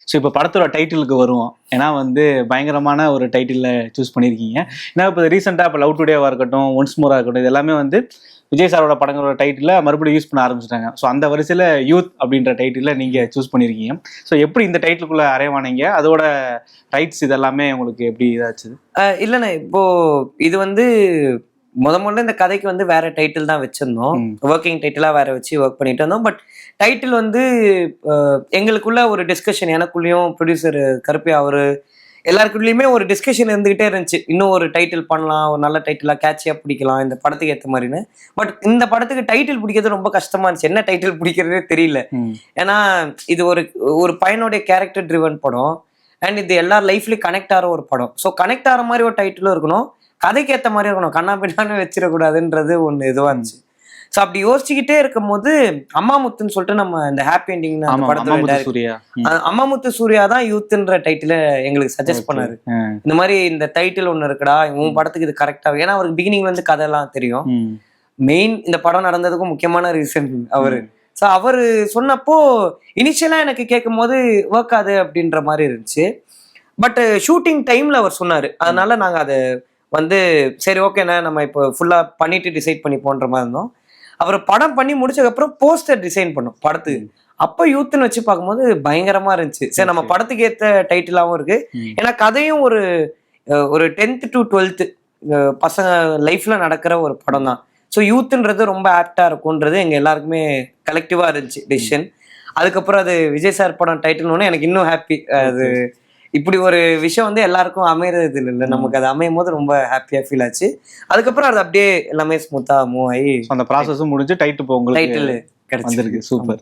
So இப்போ படத்தோட டைட்டிலுக்கு வருவோம். ஏன்னா வந்து பயங்கரமான ஒரு டைட்டிலில் சூஸ் பண்ணியிருக்கீங்க. ஏன்னா இப்போ ரீசெண்டாக இப்போ லவ் டுடேவாக இருக்கட்டும், ஒன்ஸ் மோராக இருக்கட்டும், இது எல்லாமே வந்து விஜய் சாரோட படங்களோட டைட்டில் மறுபடியும் யூஸ் பண்ண ஆரம்பிச்சிட்டாங்க. ஸோ அந்த வரிசையில் யூத் அப்படின்ற டைட்டிலில் நீங்கள் சூஸ் பண்ணியிருக்கீங்க. ஸோ எப்படி இந்த டைட்டிலுக்குள்ளே அரைவானீங்க, அதோட ரைட்ஸ் இதெல்லாமே உங்களுக்கு எப்படி இதாச்சு? இல்லைண்ணே, இப்போ இது வந்து முதல்ல இந்த கதைக்கு வந்து வேற டைட்டில் தான் வச்சிருந்தோம். ஒர்க்கிங் டைட்டிலா வேற வச்சு ஒர்க் பண்ணிட்டு இருந்தோம். பட் டைட்டில் வந்து எங்களுக்குள்ள ஒரு டிஸ்கஷன், எனக்குள்ளேயும் ப்ரொடியூசர் கருப்பி அவரு எல்லாருக்குள்ளயுமே ஒரு டிஸ்கஷன் இருந்துகிட்டே இருந்துச்சு. இன்னும் ஒரு டைட்டில் பண்ணலாம், ஒரு நல்ல டைட்டிலா கேட்சியா பிடிக்கலாம் இந்த படத்துக்கு ஏற்ற மாதிரின்னு. பட் இந்த படத்துக்கு டைட்டில் பிடிக்கிறது ரொம்ப கஷ்டமா இருந்துச்சு. என்ன டைட்டில் பிடிக்கிறதே தெரியல. ஏன்னா இது ஒரு பையனுடைய கேரக்டர் ட்ரிவன் படம், அண்ட் இது எல்லார் லைஃப்லயும் கனெக்ட் ஆகிற ஒரு படம். ஸோ கனெக்ட் ஆகிற மாதிரி ஒரு டைட்டிலும் இருக்கணும், கதைக்கு ஏற்ற மாதிரி இருக்கணும், கண்ணா பின்னான்னு வச்சிடக்கூடாதுன்றது ஒன்று இதுவாக இருந்துச்சு. ஸோ அப்படி யோசிச்சுக்கிட்டே இருக்கும் போது அம்மாமுத்துன்னு சொல்லிட்டு நம்ம இந்த ஹாப்பி எண்டிங் அம்மாமுத்து சூர்யா தான் யூத்ன்ற டைட்டில எங்களுக்கு சஜஸ்ட் பண்ணாரு. இந்த மாதிரி இந்த டைட்டில் ஒன்று இருக்குடா, உன் படத்துக்கு இது கரெக்டா. ஏன்னா அவருக்கு பிகினிங்ல இருந்து கதையெல்லாம் தெரியும். மெயின் இந்த படம் நடந்ததுக்கும் முக்கியமான ரீசன் அவரு. ஸோ அவரு சொன்னப்போ இனிஷியலா எனக்கு கேட்கும் போது ஒர்க் ஆகுது அப்படின்ற மாதிரி இருந்துச்சு. பட் ஷூட்டிங் டைம்ல அவர் சொன்னாரு, அதனால நாங்கள் அதை வந்து சரி ஓகேண்ணா நம்ம இப்போ ஃபுல்லா பண்ணிட்டு டிசைட் பண்ணி போன்ற மாதிரி இருந்தோம். அவர் படம் பண்ணி முடிச்சதுக்கப்புறம் போஸ்டர் டிசைன் பண்ணோம் படத்துக்கு. அப்போ யூத்னு வச்சு பார்க்கும்போது பயங்கரமா இருந்துச்சு. சரி நம்ம படத்துக்கு ஏற்ற டைட்டிலாகவும் இருக்கு. ஏன்னா கதையும் ஒரு 10th to 12th பசங்க லைஃப்ல நடக்கிற ஒரு படம் தான். ஸோ யூத்ன்றது ரொம்ப ஆப்டா இருக்கும்ன்றது எங்க எல்லாருக்குமே கலெக்டிவா இருந்துச்சு டிசிஷன். அதுக்கப்புறம் அது விஜய் சார் படம் டைட்டில்னு எனக்கு இன்னும் ஹாப்பி. அது இப்படி ஒரு விஷயம் வந்து எல்லாருக்கும் அமையறது இல்லை, நமக்கு அது அமையும் போது ரொம்ப ஹாப்பியா ஃபீல் ஆச்சு. அதுக்கப்புறம் அது அப்படியே எல்லாமே ஸ்மூத்தா மூவ் ஆகி அந்த ப்ராசஸும் முடிஞ்சு டைட்டில் கிடைச்சிருக்கு. சூப்பர்.